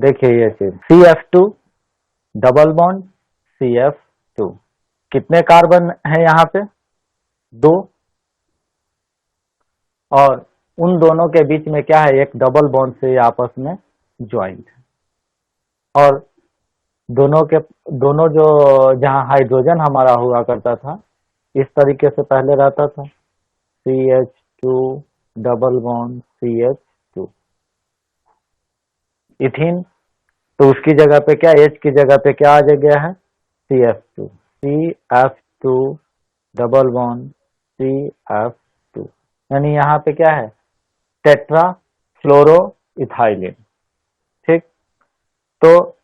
देखिए ये चीज CF2 डबल बॉन्ड CF2, कितने कार्बन है यहाँ पे? दो। और उन दोनों के बीच में क्या है? एक डबल बॉन्ड से आपस में ज्वाइंट है। और दोनों जो जहाँ हाइड्रोजन हमारा हुआ करता था इस तरीके से पहले रहता था, CH2 double bond CH2। Ethene, तो उसकी जगह पे क्या, H की जगह पे क्या आ गया है? CF2 डबल बॉन्ड CF2, यानी यहाँ पे क्या है? टेट्रा फ्लोरो इथाइलिन। ठीक, तो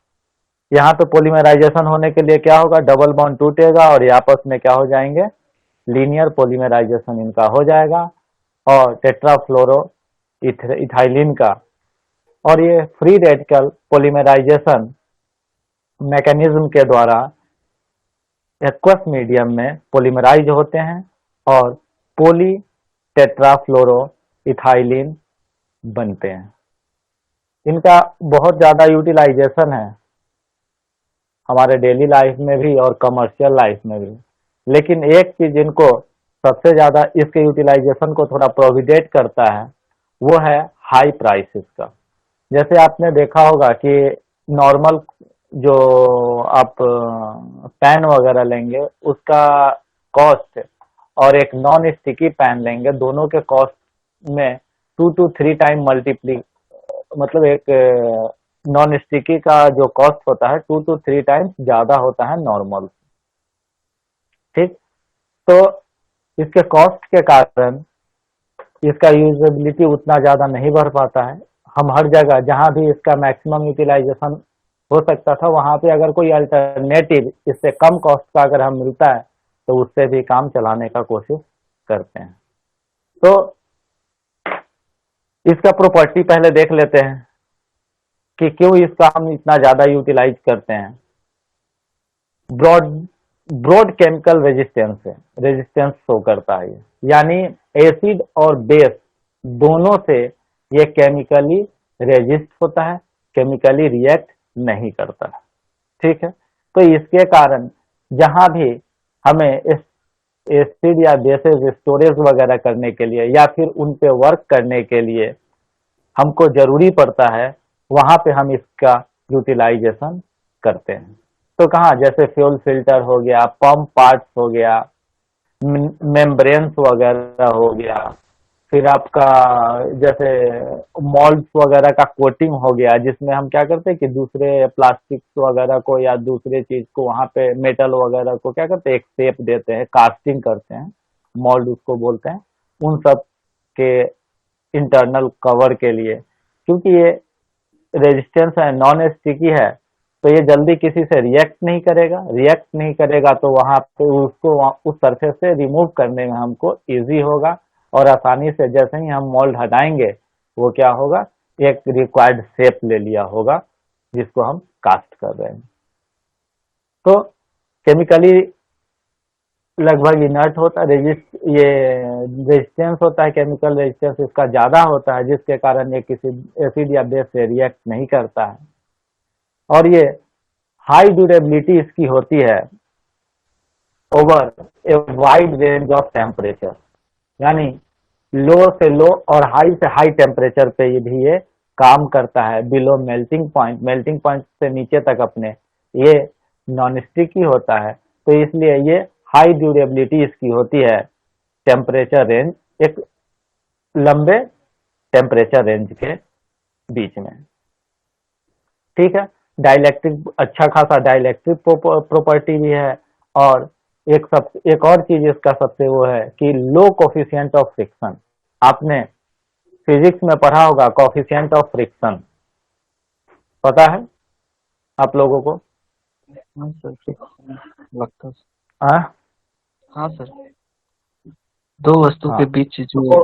यहाँ पे पॉलीमराइजेशन होने के लिए क्या होगा? डबल बॉन्ड टूटेगा और ये आपस में क्या हो जाएंगे? लीनियर पॉलीमराइजेशन इनका हो जाएगा। और टेट्रा फ्लोरो इथाइलिन का, और ये फ्री रेडिकल पॉलीमराइजेशन मैकेनिज्म के द्वारा एक्वस मीडियम में पॉलीमराइज होते हैं और पोली टेट्राफ्लोरो इथाइलिन बनते हैं। इनका बहुत ज़्यादा यूटिलाइजेशन है हमारे डेली लाइफ में भी और कमर्शियल लाइफ में भी। लेकिन एक चीज इनको सबसे ज़्यादा इसके यूटिलाइजेशन को थोड़ा प्रोविडेट करता है, वो है हाई प्राइसेस का। जैसे आपने देखा होगा कि नॉर्मल जो आप पैन वगैरह लेंगे उसका कॉस्ट और एक नॉन स्टिकी पैन लेंगे, दोनों के कॉस्ट में 2 to 3 टाइम मल्टीप्ली, मतलब एक नॉन स्टिकी का जो कॉस्ट होता है 2 to 3 टाइम्स ज्यादा होता है नॉर्मल। ठीक, तो इसके कॉस्ट के कारण इसका यूजेबिलिटी उतना ज्यादा नहीं बढ़ पाता है। हम हर जगह जहां भी इसका मैक्सिमम यूटिलाइजेशन हो सकता था वहां पे अगर कोई अल्टरनेटिव इससे कम कॉस्ट का अगर हम मिलता है तो उससे भी काम चलाने का कोशिश करते हैं। तो इसका प्रॉपर्टी पहले देख लेते हैं कि क्यों इसका हम इतना ज्यादा यूटिलाइज करते हैं। ब्रॉड केमिकल रेजिस्टेंस है, रेजिस्टेंस शो करता है, यानी एसिड और बेस दोनों से ये केमिकली रेजिस्ट होता है, केमिकली रिएक्ट नहीं करता है। ठीक है, तो इसके कारण जहां भी हमें एसिड या बेसेस स्टोरेज वगैरह करने के लिए या फिर उन पे वर्क करने के लिए हमको जरूरी पड़ता है, वहां पे हम इसका यूटिलाइजेशन करते हैं। तो कहाँ, जैसे फ्यूल फिल्टर हो गया, पंप पार्ट्स हो गया, मेम्ब्रेन्स वगैरह हो गया, फिर आपका जैसे मॉल्ड्स वगैरह का कोटिंग हो गया, जिसमें हम क्या करते हैं कि दूसरे प्लास्टिक्स वगैरह को या दूसरे चीज को वहां पे मेटल वगैरह को क्या करते हैं, एक शेप देते हैं, कास्टिंग करते हैं, मॉल्ड उसको बोलते हैं। उन सब के इंटरनल कवर के लिए, क्योंकि ये रेजिस्टेंस है, नॉन स्टिकी है, तो ये जल्दी किसी से रिएक्ट नहीं करेगा, तो वहां पे उसको उस सरफेस से रिमूव करने में हमको इजी होगा और आसानी से जैसे ही हम मोल्ड हटाएंगे वो क्या होगा, एक रिक्वायर्ड शेप ले लिया होगा जिसको हम कास्ट कर रहे हैं। तो केमिकली लगभग इनर्ट होता है, ये रेजिस्टेंस होता है, केमिकल रेजिस्टेंस इसका ज्यादा होता है, जिसके कारण ये किसी एसिड या बेस से रिएक्ट नहीं करता है। और ये हाई ड्यूरेबिलिटी इसकी होती है over a wide range of temperature, यानी लो से लो और हाई से हाई टेम्परेचर पे ये भी ये काम करता है। बिलो मेल्टिंग पॉइंट से नीचे तक अपने ये नॉन स्टिकी होता है, तो इसलिए ये हाई ड्यूरेबिलिटी इसकी होती है टेम्परेचर रेंज, एक लंबे टेम्परेचर रेंज के बीच में। ठीक है, डाइलेक्ट्रिक, अच्छा खासा डाइलेक्ट्रिक प्रॉपर्टी भी है। और एक और चीज इसका सबसे वो है कि लो कोफिशिएंट ऑफ फ्रिक्शन। आपने फिजिक्स में पढ़ा होगा कोफिशिएंट ऑफ फ्रिक्शन, पता है आप लोगों को? हाँ सर, लगता है। हाँ हाँ सर, दो वस्तु हाँ, के बीच जो तो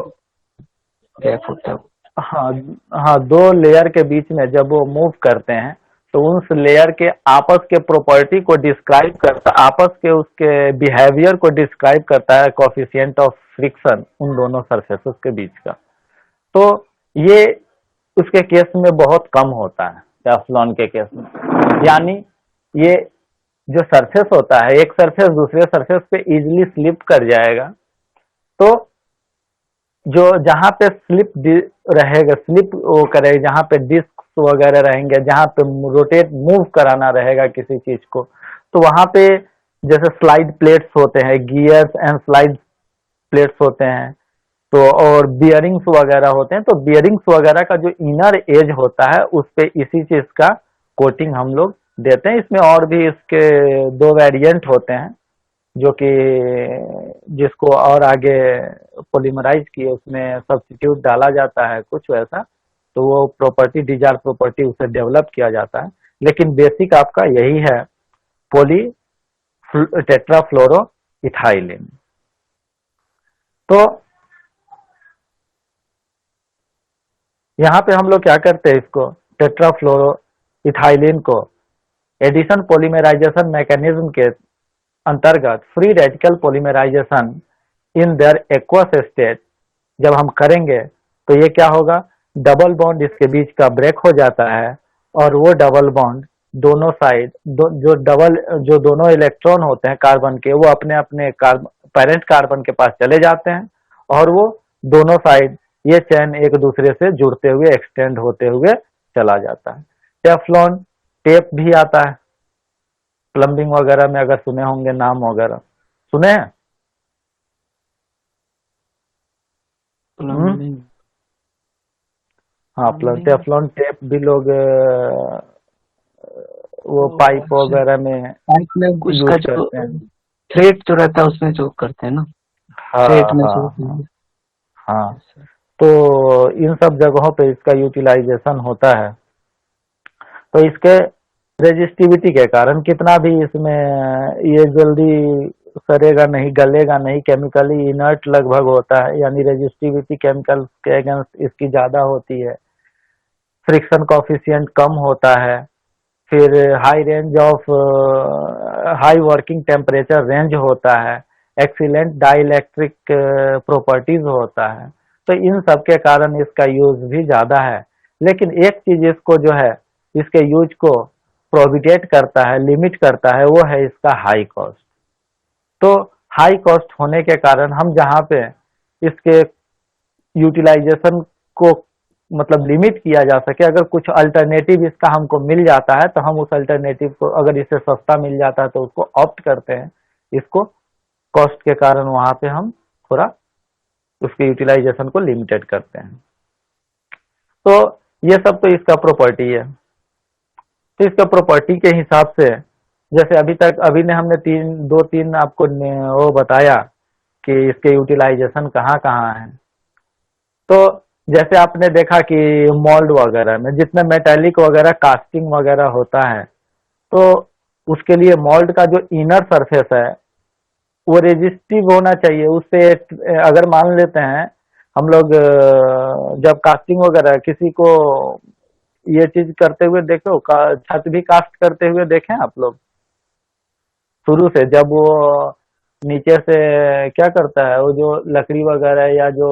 गैप होता है। हाँ हाँ, दो लेयर के बीच में जब वो मूव करते हैं तो उस लेयर के आपस के प्रॉपर्टी को डिस्क्राइब करता, आपस के उसके बिहेवियर को डिस्क्राइब करता है कोफिशिएंट ऑफ फ्रिक्शन उन दोनों सरफेसेस के बीच का। तो ये उसके केस में बहुत कम होता है, टेफ्लॉन के केस में। यानी ये जो सरफेस होता है, एक सरफेस दूसरे सरफेस पे इजीली स्लिप कर जाएगा, तो जो जहां पे स्लिप रहेगा, स्लिप वो करेगा, जहां पे डिस्क वगैरह रहेंगे, जहां पे रोटेट मूव कराना रहेगा किसी चीज को, तो वहां पे जैसे स्लाइड प्लेट्स होते हैं, गियर्स एंड स्लाइड प्लेट्स होते हैं, तो और बियरिंग्स वगैरह होते हैं, तो बियरिंग्स वगैरह का जो इनर एज होता है उस पे इसी चीज का कोटिंग हम लोग देते हैं। इसमें और भी इसके दो वेरिएंट होते हैं जो कि जिसको और आगे पॉलीमराइज किए उसमें सब्स्टिट्यूट डाला जाता है कुछ वैसा, तो वो प्रॉपर्टी डिजायर प्रॉपर्टी उसे डेवलप किया जाता है, लेकिन बेसिक आपका यही है, पोली टेट्राफ्लोरो इथाइलिन। तो यहाँ पे हम लोग क्या करते हैं, इसको टेट्राफ्लोरो इथाइलिन को एडिशन पॉलीमराइजेशन मैकेनिज्म के अंतर्गत free radical polymerisation in their aqueous state जब हम करेंगे तो ये क्या होगा, डबल बॉन्ड इसके बीच का ब्रेक हो जाता है, और वो डबल बॉन्ड दोनों साइड जो दोनों इलेक्ट्रॉन होते हैं कार्बन के, वो अपने अपने पेरेंट कार्बन के पास चले जाते हैं, और वो दोनों साइड ये चैन एक दूसरे से जुड़ते हुए एक्सटेंड होते हुए चला जाता है। टेफ्लॉन टेप भी आता है, प्लम्बिंग वगैरह में अगर सुने होंगे नाम वगैरह, सुने हैं? प्लम्बिंग। हाँ, प्लम्बिंग टेफ्लॉन टेप भी लोग वो पाइप अच्छा, वगैरह में पाइप में उसका यूज जो करते हैं। थ्रेड जो रहता है उसमें जो करते हैं ना, हाँ थ्रेड में हाँ जो हाँ हाँ, अच्छा, तो इन सब जगहों पे इसका यूटिलाइजेशन होता है। तो इसके रेजिस्टिविटी के कारण कितना भी इसमें ये जल्दी सड़ेगा नहीं, गलेगा नहीं, केमिकली इनर्ट लगभग होता है, यानी रेजिस्टिविटी केमिकल के अगेंस्ट इसकी ज्यादा होती है, फ्रिक्शन कॉफिशिएंट कम होता है, फिर high range of high working temperature range होता है, एक्सीलेंट डाइलेक्ट्रिक प्रॉपर्टीज होता है, तो इन सब के कारण इसका यूज भी ज्यादा है। लेकिन एक चीज इसको जो है, इसके यूज को प्रोहिबिटेट करता है, लिमिट करता है, वो है इसका हाई कॉस्ट। तो हाई कॉस्ट होने के कारण हम जहाँ पे इसके यूटिलाइजेशन को मतलब लिमिट किया जा सके, अगर कुछ अल्टरनेटिव इसका हमको मिल जाता है तो हम उस अल्टरनेटिव को, अगर इससे सस्ता मिल जाता है तो उसको ऑप्ट करते हैं, इसको कॉस्ट के कारण वहां पे हम थोड़ा उसके यूटिलाइजेशन को लिमिटेड करते हैं। तो ये सब तो इसका प्रॉपर्टी है। तो इसका प्रॉपर्टी के हिसाब से जैसे अभी ने हमने दो तीन आपको वो बताया कि इसके यूटिलाइजेशन कहाँ कहाँ है। तो जैसे आपने देखा कि मोल्ड वगैरह में जितने मेटेलिक वगैरह कास्टिंग वगैरह होता है, तो उसके लिए मोल्ड का जो इनर सरफेस है वो रेजिस्टिव होना चाहिए। उससे अगर मान लेते हैं हम लोग जब कास्टिंग वगैरह किसी को ये चीज करते हुए देखो, छत भी कास्ट करते हुए देखें आप लोग, शुरू से जब वो नीचे से क्या करता है, वो जो लकड़ी वगैरह या जो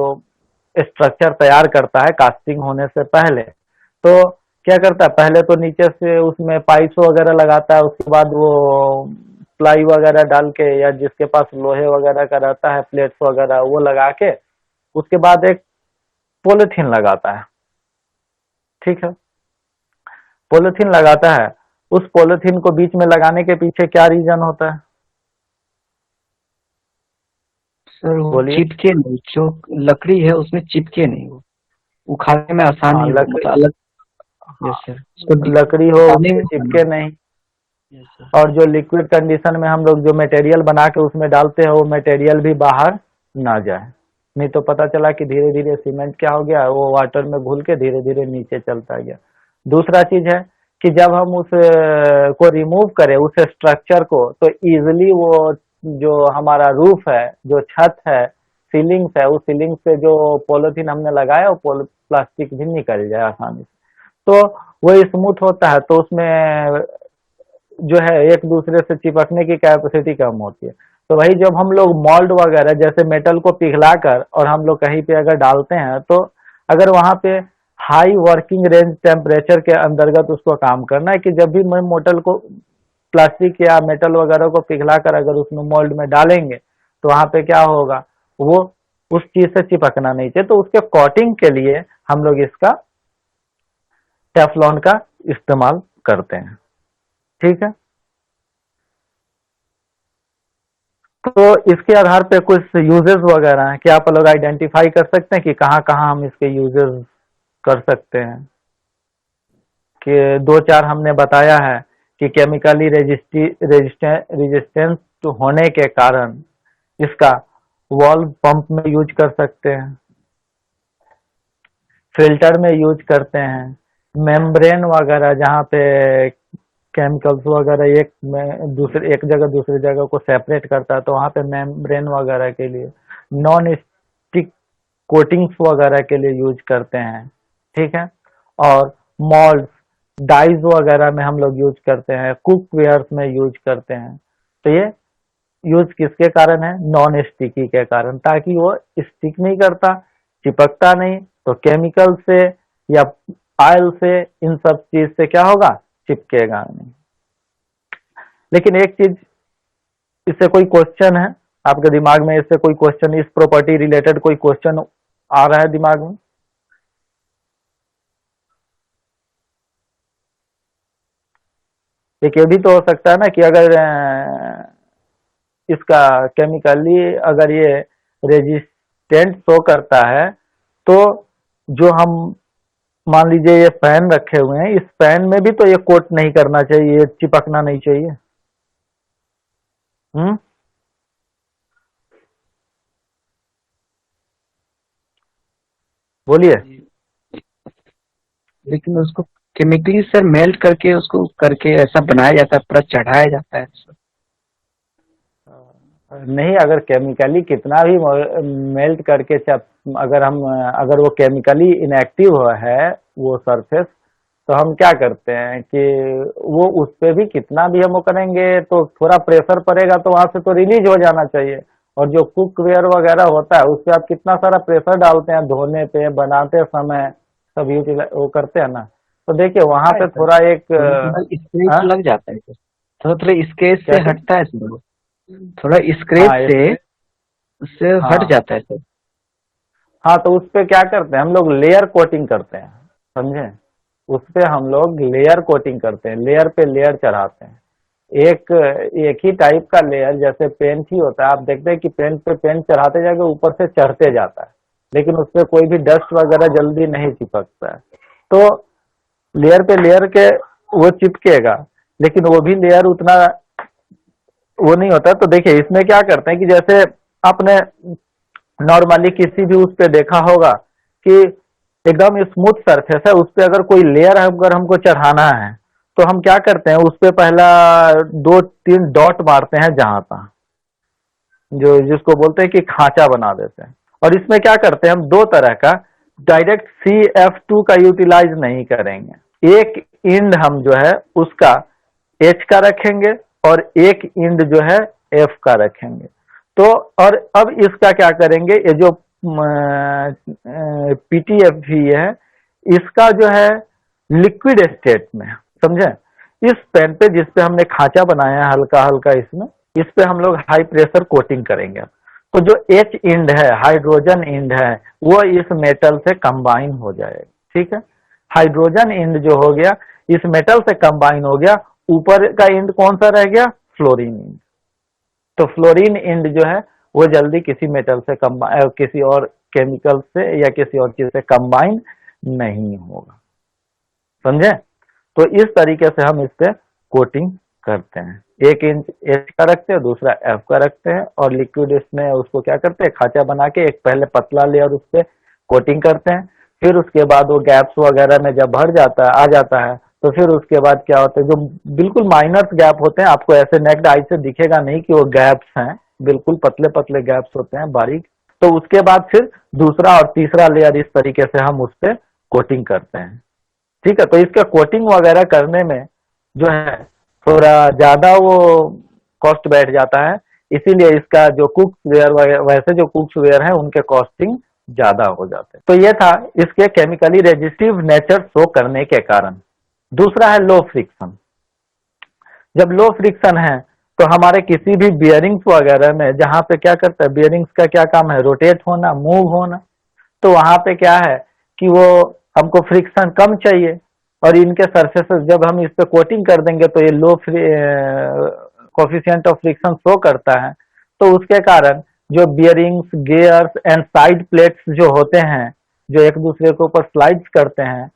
स्ट्रक्चर तैयार करता है कास्टिंग होने से पहले, तो क्या करता है, पहले तो नीचे से उसमें पाइप्स वगैरह लगाता है, उसके बाद वो प्लाई वगैरह डाल के या जिसके पास लोहे वगैरह का रहता है प्लेट्स वगैरह वो लगा के उसके बाद एक पॉलिथीन लगाता है। ठीक है, पॉलिथीन लगाता है, उस पॉलिथीन को बीच में लगाने के पीछे क्या रीजन होता है, सर वो बोलिए। चिपके नहीं, जो लकड़ी है उसमें चिपके नहीं, वो उखाड़ने में हाँ, आसानी हो, लकड़ी, मतलब अलग। हाँ, यस सर, उसको लकड़ी हो हटाने उससे में आसानी चिपके नहीं, हो। Yes sir. और जो लिक्विड कंडीशन में हम लोग जो मटेरियल बना के उसमें डालते हैं वो मटेरियल भी बाहर ना जाए, नहीं तो पता चला कि धीरे धीरे सीमेंट क्या हो गया, वो वाटर में घुल के धीरे धीरे नीचे चलता गया। दूसरा चीज है कि जब हम उस को रिमूव करें उस स्ट्रक्चर को, तो इजिली वो जो हमारा रूफ है, जो छत है, सीलिंग्स है, उस सीलिंग से जो पॉलिथीन हमने लगाया वो प्लास्टिक भी निकल जाए आसानी से, तो वो स्मूथ होता है, तो उसमें जो है एक दूसरे से चिपकने की कैपेसिटी कम होती है। तो वही जब हम लोग मोल्ड वगैरह जैसे मेटल को पिघला कर और हम लोग कहीं पे अगर डालते हैं, तो अगर वहां पे हाई वर्किंग रेंज टेम्परेचर के अंतर्गत उसको काम करना है कि जब भी मैं मोटल को प्लास्टिक या मेटल वगैरह को पिघलाकर अगर उसमें मोल्ड में डालेंगे तो वहां पे क्या होगा, वो उस चीज से चिपकना नहीं चाहिए। तो उसके कोटिंग के लिए हम लोग इसका टेफ्लॉन का इस्तेमाल करते हैं। ठीक है, तो इसके आधार पे कुछ यूजेस वगैरह हैं कि आप लोग आइडेंटिफाई कर सकते हैं कि कहाँ कहाँ हम इसके यूजेस कर सकते हैं। कि दो चार हमने बताया है कि केमिकली रेजिस्टेंस होने के कारण इसका वॉल्व पंप में यूज कर सकते हैं, फिल्टर में यूज करते हैं, मेम्ब्रेन वगैरह जहाँ पे केमिकल्स वगैरह एक में दूसरे एक जगह दूसरी जगह को सेपरेट करता है तो वहाँ पे मेम्ब्रेन वगैरह के लिए, नॉन स्टिक कोटिंग्स वगैरह के लिए यूज करते हैं। ठीक है, और मॉल्ड्स डाइज वगैरह में हम लोग यूज करते हैं, कुक वेयर्स में यूज करते हैं। तो ये यूज किसके कारण है, नॉन स्टिकी के कारण, ताकि वो स्टिक नहीं करता, चिपकता नहीं, तो केमिकल से या ऑयल से इन सब चीज से क्या होगा, चिपकेगा नहीं। लेकिन एक चीज, इससे कोई क्वेश्चन है आपके दिमाग में, इससे कोई क्वेश्चन, इस प्रॉपर्टी रिलेटेड कोई क्वेश्चन आ रहा है दिमाग में? एक ये भी तो हो सकता है ना कि अगर इसका केमिकली अगर ये रेजिस्टेंट शो करता है तो जो हम मान लीजिए ये पेन रखे हुए हैं, इस पेन में भी तो ये कोट नहीं करना चाहिए, ये चिपकना नहीं चाहिए। हम्म, बोलिए। लेकिन उसको केमिकली सर मेल्ट करके उसको करके ऐसा बनाया जाता है, पूरा चढ़ाया जाता है सर। नहीं, अगर केमिकली कितना भी मेल्ट करके अगर हम अगर वो केमिकली इनएक्टिव है वो सरफेस, तो हम क्या करते हैं कि वो उस पे भी कितना भी हम वो करेंगे तो थोड़ा प्रेशर पड़ेगा तो वहां से तो रिलीज हो जाना चाहिए। और जो कुकवेयर वगैरह होता है उस पे आप कितना सारा प्रेशर डालते हैं, धोने पे, बनाते समय सब वो करते हैं ना। तो देखिए वहां पे थोड़ा एक थोड़ा स्क्रेच हाँ, लग जाता है सर, थोड़ा थोड़ा स्क्रेच क्या से चीज? हटता है सर वो, थोड़ा स्क्रेच हाँ से उससे हट हाँ जाता है सर। हाँ, तो उस पे क्या करते हैं हम लोग, लेयर कोटिंग करते हैं, समझे? उस पे हम लोग लेयर कोटिंग करते हैं, लेयर पे लेयर चढ़ाते हैं। एक एक ही टाइप का लेयर, जैसे पेंट ही होता है, आप देखते हैं कि पेंट पे पेंट चढ़ाते जाके ऊपर से चढ़ते जाता है, लेकिन उस पे कोई भी डस्ट वगैरह जल्दी नहीं चिपकता है। तो लेयर पे लेयर के वो चिपकेगा, लेकिन वो भी लेयर उतना वो नहीं होता। तो देखिए इसमें क्या करते हैं कि जैसे आपने नॉर्मली किसी भी उस पे देखा होगा कि एकदम स्मूथ सरफेस है, उस पे अगर कोई लेयर अगर हमको चढ़ाना है तो हम क्या करते हैं, उस पे पहला दो तीन डॉट मारते हैं जहां तहाँ, जो जिसको बोलते हैं कि खांचा बना देते हैं। और इसमें क्या करते हैं हम, दो तरह का, डायरेक्ट CF2 का यूटिलाइज नहीं करेंगे। एक इंड हम जो है उसका H का रखेंगे और एक इंड जो है F का रखेंगे। तो और अब इसका क्या करेंगे, ये जो PTF भी है, इसका जो है लिक्विड स्टेट में, समझे? इस पेन पे जिस पे हमने खांचा बनाया है हल्का हल्का, इसमें इस पे हम लोग हाई प्रेशर कोटिंग करेंगे। तो जो H इंड है, हाइड्रोजन इंड है, वो इस मेटल से कंबाइन हो जाएगा। ठीक है, हाइड्रोजन इंड जो हो गया इस मेटल से कंबाइन हो गया, ऊपर का इंड कौन सा रह गया, फ्लोरीन इंड। तो फ्लोरीन इंड जो है वो जल्दी किसी मेटल से कंबाइन, किसी और केमिकल से या किसी और चीज से कंबाइन नहीं होगा, समझे? तो इस तरीके से हम इस पे कोटिंग करते हैं। एक इंच H का रखते हैं, दूसरा F का रखते हैं, और लिक्विड इसमें उसको क्या करते हैं, खांचा बना के एक पहले पतला लेयर उस पे कोटिंग करते हैं। फिर उसके बाद वो गैप्स वगैरह में जब भर जाता है, आ जाता है, तो फिर उसके बाद क्या होता है, जो बिल्कुल माइनर गैप होते हैं, आपको ऐसे नेक्ड आई से दिखेगा नहीं कि वो गैप्स हैं, बिल्कुल पतले पतले गैप्स होते हैं, बारीक। तो उसके बाद फिर दूसरा और तीसरा लेयर इस तरीके से हम उस पे कोटिंग करते हैं। ठीक है, तो इसका कोटिंग वगैरह करने में जो है थोड़ा ज्यादा वो कॉस्ट बैठ जाता है, इसीलिए इसका जो कुक्स वेयर, वैसे जो कुक्स वेयर है उनके कॉस्टिंग ज्यादा हो जाते हैं। तो ये था इसके केमिकली रेजिस्टिव नेचर शो करने के कारण। दूसरा है लो फ्रिक्शन। जब लो फ्रिक्शन है तो हमारे किसी भी बियरिंग्स वगैरह में, जहां पे क्या करता है, बियरिंग्स का क्या काम है, रोटेट होना, मूव होना, तो वहां पे क्या है कि वो हमको फ्रिक्शन कम चाहिए, और इनके सरफेसेस जब हम इस पे कोटिंग कर देंगे तो ये लो कोफिशिएंट ऑफ फ्रिक्शन शो करता है। तो उसके कारण जो bearings, gears and side plates जो होते हैं, जो एक दूसरे के ऊपर स्लाइड्स करते हैं,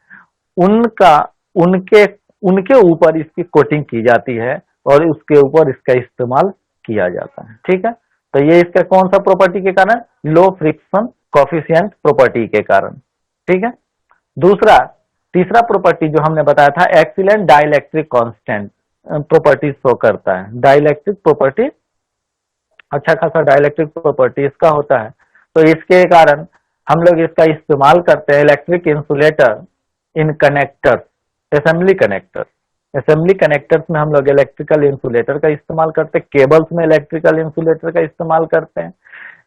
उनका उनके उनके ऊपर इसकी कोटिंग की जाती है और उसके ऊपर इसका इस्तेमाल किया जाता है। ठीक है, तो ये इसका कौन सा प्रॉपर्टी के कारण, लो फ्रिक्शन कोफिशिएंट प्रॉपर्टी के कारण। ठीक है, दूसरा तीसरा प्रॉपर्टी जो हमने बताया था, excellent dielectric constant property show करता है। डाइलेक्ट्रिक प्रॉपर्टी, अच्छा खासा डाइलेक्ट्रिक प्रॉपर्टी इसका होता है। तो इसके कारण हम लोग इसका इस्तेमाल करते हैं electric insulator in connectors, assembly connectors. Assembly connectors में हम लोग इलेक्ट्रिकल इंसुलेटर का इस्तेमाल करते हैं, केबल्स में इलेक्ट्रिकल इंसुलेटर का इस्तेमाल करते हैं,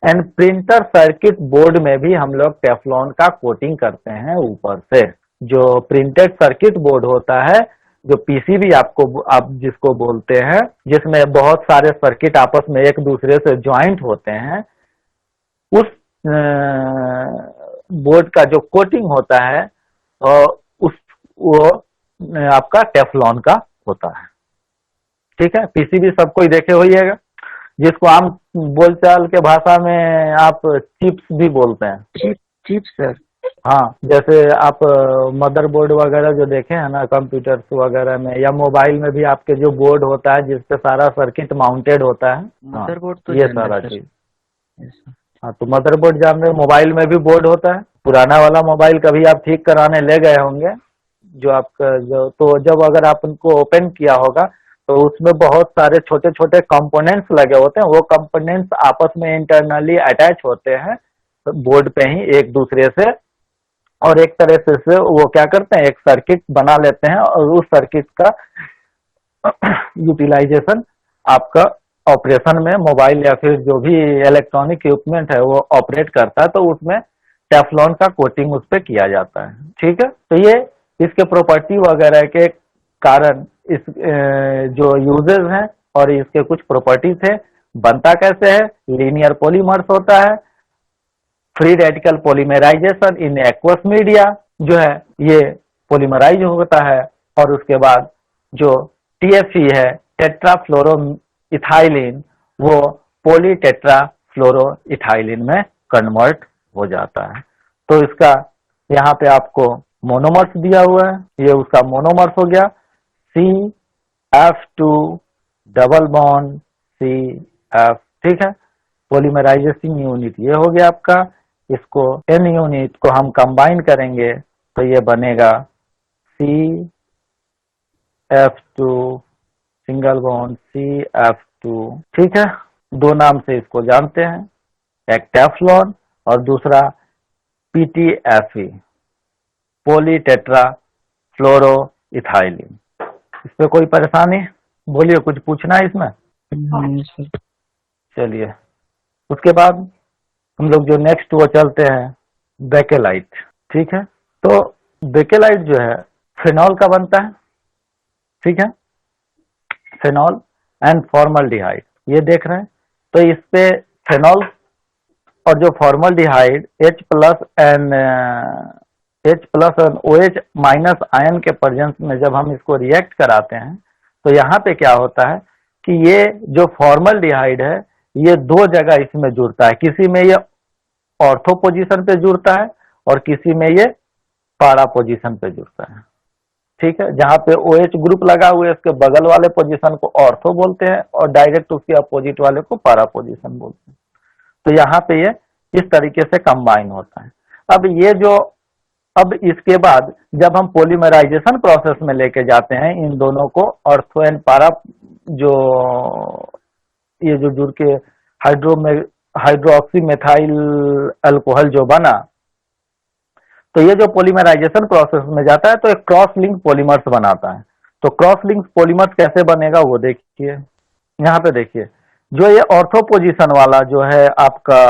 एंड प्रिंटर सर्किट बोर्ड में भी हम लोग टेफ्लॉन का कोटिंग करते हैं ऊपर से। जो प्रिंटेड सर्किट बोर्ड होता है, जो पीसीबी आप जिसको बोलते हैं, जिसमें बहुत सारे सर्किट आपस में एक दूसरे से ज्वाइंट होते हैं, उस बोर्ड का जो कोटिंग होता है उस वो आपका टेफ्लॉन का होता है। ठीक है, पीसीबी सब कोई देखे होइएगा, जिसको आम बोलचाल के भाषा में आप चिप्स भी बोलते हैं। Chip chip sir. हाँ, जैसे आप मदरबोर्ड वगैरह जो देखे हैं ना कंप्यूटर्स वगैरह में, या मोबाइल में भी आपके जो बोर्ड होता है जिसपे सारा सर्किट माउंटेड होता है, मदरबोर्ड तो ये जान सारा सर। चीज। हाँ, तो मदरबोर्ड जान रहे, मोबाइल में भी बोर्ड होता है। पुराना वाला मोबाइल कभी आप ठीक कराने ले गए होंगे, जो आपका तो जब अगर आप उनको ओपन किया होगा तो उसमें बहुत सारे छोटे छोटे कंपोनेंट्स लगे होते हैं। वो कंपोनेंट्स आपस में इंटरनली अटैच होते हैं बोर्ड पे ही एक दूसरे से, और एक तरह से वो क्या करते हैं, एक सर्किट बना लेते हैं, और उस सर्किट का यूटिलाइजेशन आपका ऑपरेशन में, मोबाइल या फिर जो भी इलेक्ट्रॉनिक इक्विपमेंट है वो ऑपरेट करता है, तो उसमें टेफ्लॉन का कोटिंग उस पर किया जाता है। ठीक है, तो ये इसके प्रॉपर्टी वगैरह के कारण इस जो यूजेस हैं और इसके कुछ प्रॉपर्टीज है। बनता कैसे है, लीनियर पॉलीमर्स होता है, free radical polymerisation in aqueous media जो है ये पॉलीमराइज होता है, और उसके बाद जो टीएफई है, टेट्राफ्लोरो इथाइलिन, वो पॉली टेट्राफ्लोरो इथाइलिन में कन्वर्ट हो जाता है। तो इसका यहाँ पे आपको मोनोमर्स दिया हुआ है, ये उसका मोनोमर्स हो गया, CF2 डबल बॉन्ड CF। ठीक है, पॉलीमराइजेशन यूनिट ये हो गया आपका। इसको n यूनिट को हम कंबाइन करेंगे तो ये बनेगा CF2 सिंगल बॉन्ड CF2। ठीक है, दो नाम से इसको जानते हैं, एक टेफ्लॉन और दूसरा PTFE, पॉली टेट्रा फ्लोरो इथाइलिन। इसमें कोई परेशानी, बोलिए, कुछ पूछना है इसमें? सर। चलिए, उसके बाद हम लोग जो नेक्स्ट वो चलते हैं, बेकेलाइट। ठीक है, तो बेकेलाइट जो है फिनॉल का बनता है। ठीक है, फिनॉल एंड फॉर्मल्डिहाइड, ये देख रहे हैं। तो इस पे फिनॉल और जो formaldehyde H+ and OH minus ion के प्रेजेंस में जब हम इसको रिएक्ट कराते हैं, तो यहाँ पे क्या होता है कि ये जो फॉर्मल्डिहाइड है ये दो जगह इसमें जुड़ता है। किसी में ये ऑर्थो पोजीशन पे जुड़ता है और किसी में ये पारा पोजीशन पे जुड़ता है। ठीक है, जहाँ पे OH ग्रुप लगा हुआ है उसके बगल वाले पोजीशन को ऑर्थो बोलते हैं और डायरेक्ट उसके अपोजिट वाले को पारा पोजीशन बोलते हैं। तो यहाँ पे ये इस तरीके से कंबाइन होता है। अब इसके बाद जब हम पॉलीमराइजेशन प्रोसेस में लेके जाते हैं इन दोनों को, ऑर्थो एंड पारा, जो ये जो जुड़ के हाइड्रोक्सी मेथाइल अल्कोहल जो बना, तो ये जो पॉलीमराइजेशन प्रोसेस में जाता है तो एक क्रॉस लिंक पॉलीमर्स बनाता है। तो क्रॉस लिंक पॉलीमर्स कैसे बनेगा वो देखिए, यहाँ पे देखिए, जो ये ऑर्थो पोजीशन वाला जो है आपका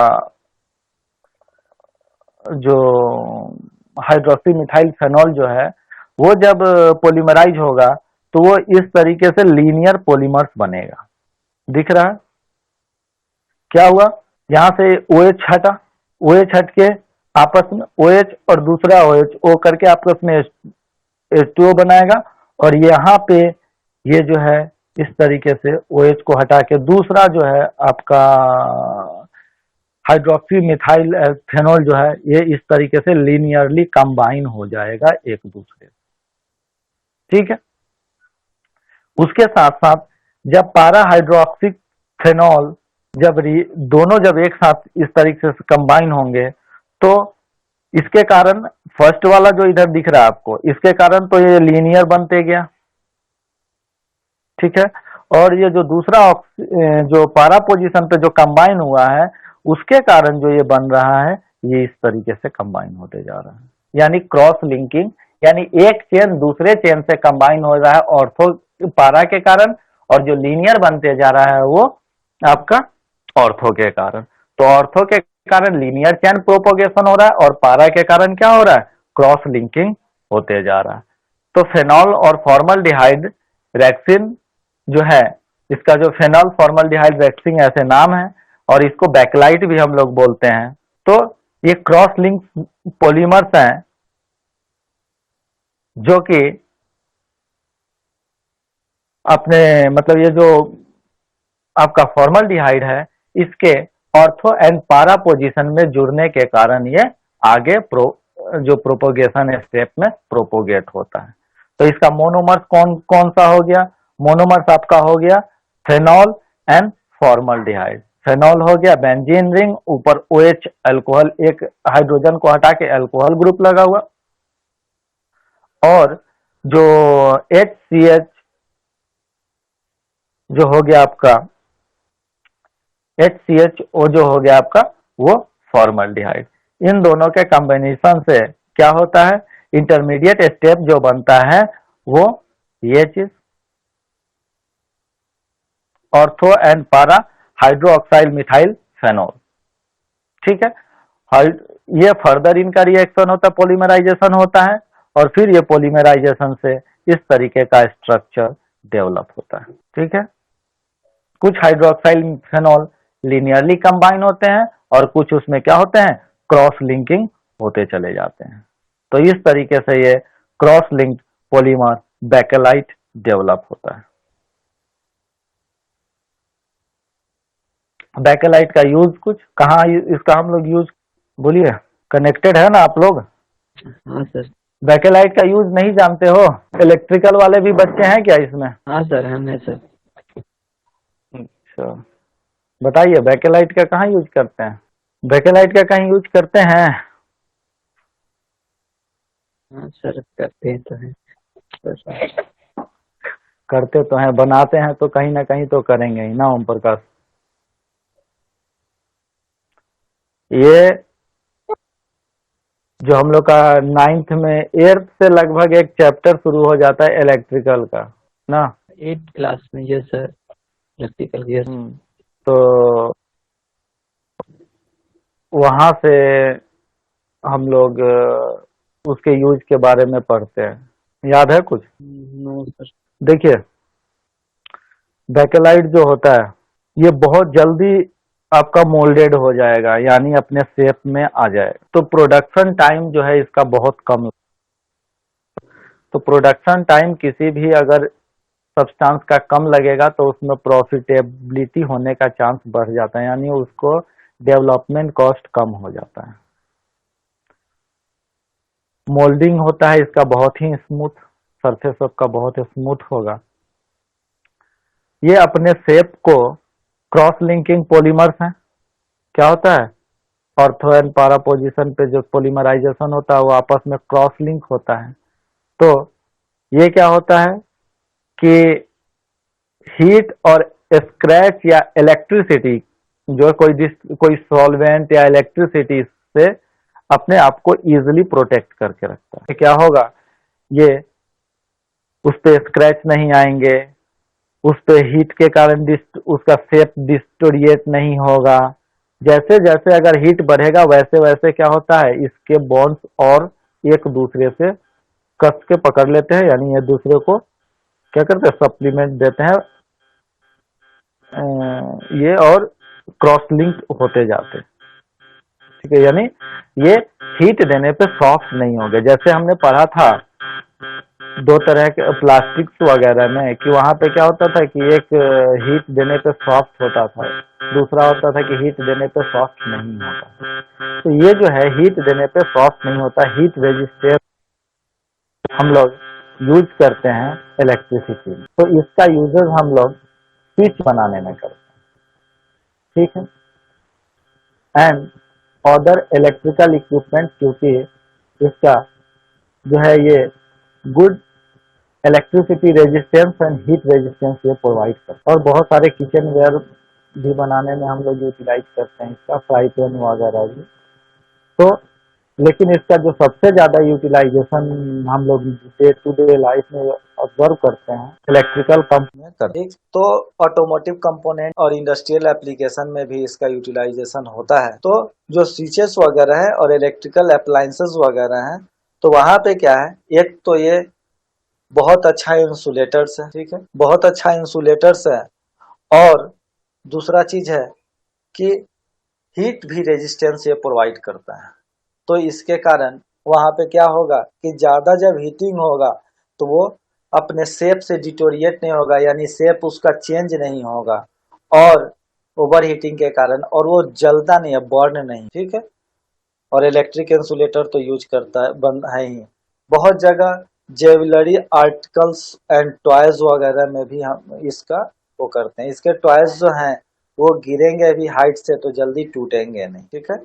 जो हाइड्रोक्सी मिथाइल फेनॉल जो है वो जब पॉलीमराइज होगा तो वो इस तरीके से लीनियर पॉलीमर्स बनेगा। दिख रहा है क्या हुआ? यहाँ से OH हटा, OH हट के आपस में OH और दूसरा OH O करके आपस में H2O बनाएगा, और यहाँ पे ये जो है इस तरीके से OH को हटा के दूसरा जो है आपका हाइड्रोक्सी मिथाइल फेनॉल जो है ये इस तरीके से लीनियरली कंबाइन हो जाएगा एक दूसरे से। ठीक है। उसके साथ साथ जब पारा हाइड्रोक्सी फेनॉल दोनों जब एक साथ इस तरीके से कंबाइन होंगे तो इसके कारण फर्स्ट वाला जो इधर दिख रहा है आपको, इसके कारण तो ये लीनियर बनते गया। ठीक है। और ये जो दूसरा जो पारा पोजीशन पे जो कंबाइन हुआ है उसके कारण जो ये बन रहा है ये इस तरीके से कंबाइन होते जा रहा है, यानी क्रॉस लिंकिंग, यानी एक चेन दूसरे चेन से कंबाइन हो रहा है ऑर्थो पारा के कारण, और जो लीनियर बनते जा रहा है वो आपका ऑर्थो के कारण। तो ऑर्थो के कारण लीनियर चेन प्रोपोगेशन हो रहा है और पारा के कारण क्या हो रहा है? क्रॉस लिंकिंग होते जा रहा है। तो फेनॉल और फॉर्मल्डिहाइड रैक्सिन जो है, इसका जो फेनॉल फॉर्मल्डिहाइड रैक्सिन ऐसे नाम है, और इसको बैकलाइट भी हम लोग बोलते हैं। तो ये क्रॉस लिंक पॉलीमर्स हैं जो कि अपने मतलब ये जो आपका फॉर्मल्डिहाइड है इसके ऑर्थो एंड पारा पोजीशन में जुड़ने के कारण ये आगे जो प्रोपोगेशन स्टेप में प्रोपोगेट होता है। तो इसका मोनोमर्स कौन कौन सा हो गया? मोनोमर्स आपका हो गया फेनॉल एंड फॉर्मल्डिहाइड। फेनॉल हो गया बेंजीन रिंग, ऊपर OH अल्कोहल, एक हाइड्रोजन को हटा के अल्कोहल ग्रुप लगा हुआ, और जो HCH जो हो गया आपका HCHO जो हो गया आपका वो फॉर्मल्डिहाइड। इन दोनों के कॉम्बिनेशन से क्या होता है? इंटरमीडिएट स्टेप जो बनता है वो ये चीज ऑर्थो एंड पारा हाइड्रोक्साइल मिथाइल फेनॉल। ठीक है। ये फर्दर इनका रिएक्शन होता है, पॉलीमराइजेशन होता है, और फिर ये पॉलीमराइजेशन से इस तरीके का स्ट्रक्चर डेवलप होता है। ठीक है। कुछ हाइड्रोक्साइल फेनॉल लीनियरली कंबाइन होते हैं और कुछ उसमें क्या होते हैं? क्रॉस लिंकिंग होते चले जाते हैं। तो इस तरीके से ये cross linked polymer Bakelite develop होता है। बैकेलाइट का यूज कुछ कहाँ इसका हम लोग यूज, बोलिए, कनेक्टेड है ना आप लोग? हाँ सर। बैकेलाइट का यूज नहीं जानते हो? इलेक्ट्रिकल वाले भी बच्चे हैं क्या इसमें? हाँ सर, हम है सर। अच्छा, बताइए बैकेलाइट का कहाँ यूज करते हैं? बैकेलाइट का कहीं यूज करते हैं? हाँ सर, करते हैं तो है सर। करते तो हैं, बनाते हैं तो कहीं ना कहीं तो करेंगे ही ना ओम प्रकाश। ये जो हम लोग का 9th में 8th से लगभग एक चैप्टर शुरू हो जाता है इलेक्ट्रिकल का ना। 8th क्लास में, यस सर, इलेक्ट्रिकल, यस। तो वहां से हम लोग उसके यूज के बारे में पढ़ते हैं। याद है कुछ? No sir. देखिए, बैकेलाइट जो होता है ये बहुत जल्दी आपका मोल्डेड हो जाएगा, यानी अपने शेप में आ जाएगा। तो प्रोडक्शन टाइम जो है इसका बहुत कम। तो प्रोडक्शन टाइम किसी भी अगर सब्सटेंस का कम लगेगा तो उसमें प्रॉफिटेबिलिटी होने का चांस बढ़ जाता है, यानी उसको डेवलपमेंट कॉस्ट कम हो जाता है। मोल्डिंग होता है इसका बहुत ही स्मूथ, सरफेस सबका बहुत स्मूथ होगा। ये अपने शेप को क्रॉस लिंकिंग पॉलीमर्स हैं। क्या होता है? ऑर्थो एंड पारा पोजीशन पे जो पॉलीमराइजेशन होता है वो आपस में क्रॉस लिंक होता है। तो ये क्या होता है कि हीट और स्क्रैच या इलेक्ट्रिसिटी, जो कोई सॉल्वेंट या इलेक्ट्रिसिटी से अपने आप को इजीली प्रोटेक्ट करके रखता है। क्या होगा? ये उस पे स्क्रैच नहीं आएंगे, उस पे हीट के कारण उसका शेप डिस्टोरिएट नहीं होगा, जैसे जैसे अगर हीट बढ़ेगा वैसे वैसे क्या होता है, इसके बॉन्ड्स और एक दूसरे से कस के पकड़ लेते हैं, यानी ये दूसरे को क्या करते हैं, सप्लीमेंट देते हैं, ये और क्रॉस लिंक होते जाते हैं। ठीक है, यानी ये हीट देने पे सॉफ्ट नहीं होंगे। जैसे हमने पढ़ा था दो तरह के प्लास्टिक्स वगैरह में कि वहां पे क्या होता था कि एक हीट देने पे सॉफ्ट होता था, दूसरा होता था कि हीट देने पे सॉफ्ट नहीं होता। तो ये जो है हीट देने पे सॉफ्ट नहीं होता, हीट रेजिस्टेंस हम लोग यूज करते हैं इलेक्ट्रिसिटी में। तो इसका यूजेस हम लोग स्विच बनाने में करते हैं। ठीक है, एंड अदर इलेक्ट्रिकल इक्विपमेंट, क्योंकि इसका जो है ये good electricity resistance and heat resistance ये प्रोवाइड करता है। और बहुत सारे किचन वेयर भी बनाने में हम लोग यूटिलाइज करते हैं इसका, फ्राई पैन वगैरह भी। तो लेकिन इसका जो सबसे ज्यादा यूटिलाइजेशन हम लोग डे टू डे लाइफ में ऑब्जर्व करते हैं इलेक्ट्रिकल कंपनी में करते हैं। एक तो ऑटोमोटिव कंपोनेंट और इंडस्ट्रियल एप्लीकेशन में भी इसका यूटिलाइजेशन होता है। तो जो स्विचेस वगैरह है और इलेक्ट्रिकल अप्लायंसेस वगैरह हैं, तो वहां पे क्या है, एक तो ये बहुत अच्छा इंसुलेटर्स है, ठीक है, बहुत अच्छा इंसुलेटर्स है। और दूसरा चीज है कि हीट भी रेजिस्टेंस ये प्रोवाइड करता है। तो इसके कारण वहां पे क्या होगा कि ज्यादा जब हीटिंग होगा तो वो अपने शेप से डिटोरिएट नहीं होगा, यानी शेप उसका चेंज नहीं होगा, और ओवर हीटिंग के कारण, और वो जलता नहीं है, बर्न नहीं, ठीक है। और इलेक्ट्रिक इंसुलेटर तो यूज करता है, बन है ही बहुत जगह। ज्वेलरी आर्टिकल्स एंड टॉयज वगैरह में भी हम इसका वो करते हैं। इसके टॉयज जो हैं वो गिरेंगे भी हाइट से तो जल्दी टूटेंगे नहीं, ठीक है।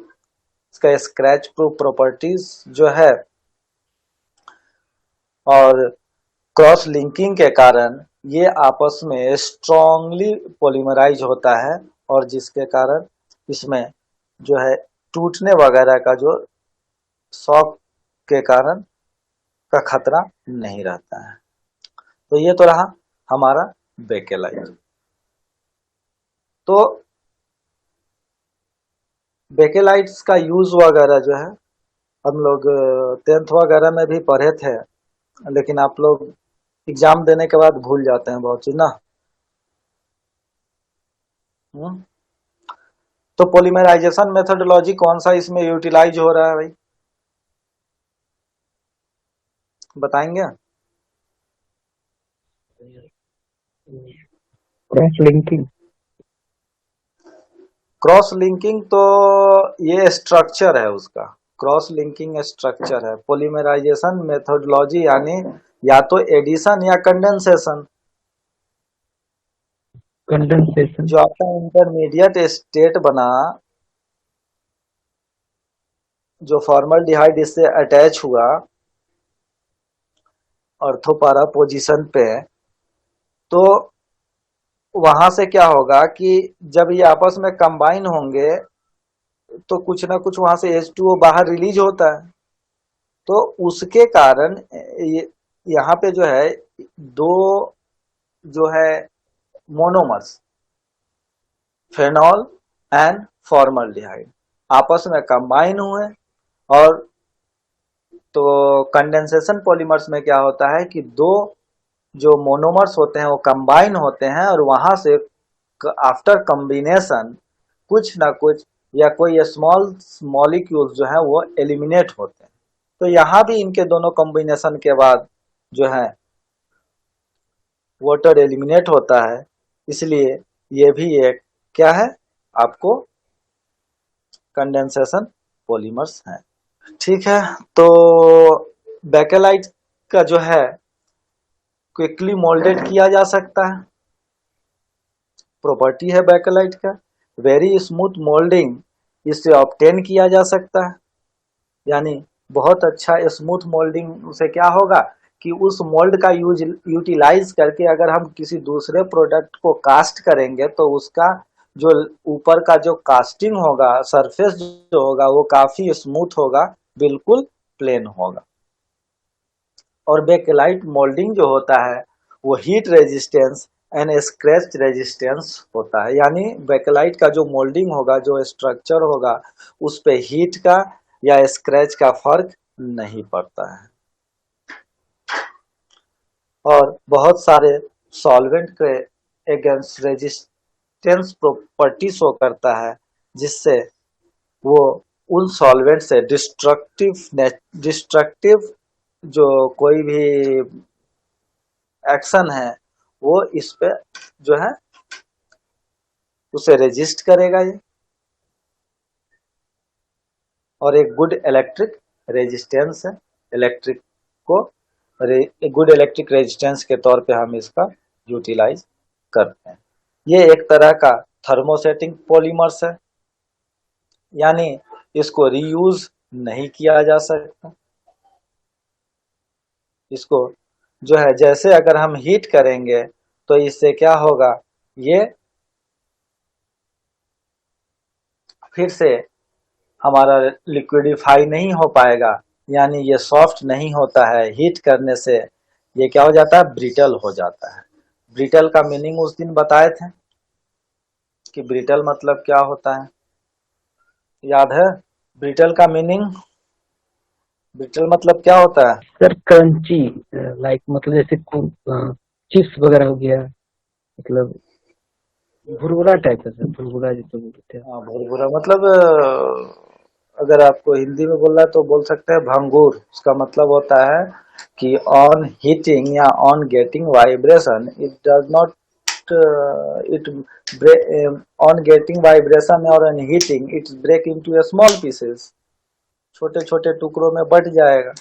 इसका स्क्रैच प्रूफ प्रॉपर्टीज जो है और क्रॉस लिंकिंग के कारण ये आपस में स्ट्रॉन्गली पॉलीमराइज होता है, और जिसके कारण इसमें जो है टूटने वगैरह का जो शॉक के कारण का खतरा नहीं रहता है। तो ये तो रहा हमारा बेकेलाइट। तो बेकेलाइट्स का यूज वगैरह जो है हम लोग 10th वगैरह में भी पढ़े थे, लेकिन आप लोग एग्जाम देने के बाद भूल जाते हैं बहुत चीज ना। तो पॉलीमराइजेशन मेथोडोलॉजी कौन सा इसमें यूटिलाइज हो रहा है भाई, बताएंगे? Cross linking. क्रॉस लिंकिंग तो ये स्ट्रक्चर है उसका, क्रॉस लिंकिंग स्ट्रक्चर है। पॉलीमराइजेशन मेथोडोलॉजी यानी या तो एडिशन या कंडेंसेशन। कंडेंसेशन। जो आपका इंटरमीडिएट स्टेट बना, जो फॉर्मल्डिहाइड इससे अटैच हुआ ऑर्थोपैरा पोजीशन पे, तो वहां से क्या होगा कि जब ये आपस में कंबाइन होंगे तो कुछ ना कुछ वहां से H2O बाहर रिलीज होता है। तो उसके कारण यहाँ पे जो है दो जो है मोनोमर्स, फेनॉल एंड फॉर्मल्डिहाइड, आपस में कंबाइन हुए। और तो कंडेंसेशन पॉलीमर्स में क्या होता है कि दो जो मोनोमर्स होते हैं वो कंबाइन होते हैं, और वहां से आफ्टर कॉम्बिनेशन कुछ ना कुछ या कोई स्मॉल मॉलिक्यूल्स जो है वो एलिमिनेट होते हैं। तो यहाँ भी इनके दोनों कॉम्बिनेशन के बाद जो है वाटर एलिमिनेट होता है, इसलिए ये भी एक क्या है आपको कंडेंसेशन पॉलीमर्स है। ठीक है, तो बेकेलाइट का जो है क्विकली मोल्डेड किया जा सकता है, प्रॉपर्टी है बेकेलाइट का। वेरी स्मूथ मोल्डिंग इससे ऑब्टेन किया जा सकता है, यानी बहुत अच्छा स्मूथ मोल्डिंग से क्या होगा कि उस मोल्ड का यूटिलाइज करके अगर हम किसी दूसरे प्रोडक्ट को कास्ट करेंगे तो उसका जो ऊपर का जो कास्टिंग होगा, सरफेस जो होगा वो काफी स्मूथ होगा, बिल्कुल प्लेन होगा। और बेकेलाइट मोल्डिंग जो होता है वो heat resistance and scratch resistance होता है, यानी बेकेलाइट का जो मोल्डिंग होगा, जो स्ट्रक्चर होगा, उस पे हीट का या स्क्रैच का फर्क नहीं पड़ता है। और बहुत सारे सॉल्वेंट के अगेंस्ट रेजिस्टेंस प्रॉपर्टी शो करता है, जिससे वो उन सॉल्वेंट से डिस्ट्रक्टिव जो कोई भी एक्शन है वो इस पे जो है उसे रेजिस्ट करेगा ये, और एक गुड इलेक्ट्रिक रेजिस्टेंस है। इलेक्ट्रिक को गुड इलेक्ट्रिक रेजिस्टेंस के तौर पे हम इसका यूटिलाइज करते हैं। ये एक तरह का थर्मोसेटिंग पॉलीमर्स है, यानी इसको रीयूज नहीं किया जा सकता। इसको जो है जैसे अगर हम हीट करेंगे तो इससे क्या होगा, ये फिर से हमारा लिक्विडिफाई नहीं हो पाएगा, यानी ये सॉफ्ट नहीं होता है। हीट करने से ये क्या हो जाता है, ब्रिटल हो जाता है। ब्रिटल का मीनिंग उस दिन बताए थे कि ब्रिटल मतलब क्या होता है, याद है? ब्रिटल का मीनिंग, ब्रिटल मतलब क्या होता है? सर क्रंची, लाइक मतलब जैसे चिप्स वगैरह हो गया, मतलब भुरभुरा टाइप का सर, भुरभुरा जिसको बोलते हैं। हाँ, भुरभुरा मतलब अगर आपको हिंदी में बोलना है तो बोल सकते हैं भंगूर। उसका मतलब होता है कि ऑन हीटिंग या on getting vibration it does not it on getting vibration और on heating it break into small pieces, छोटे छोटे टुकड़ों में बट जाएगा।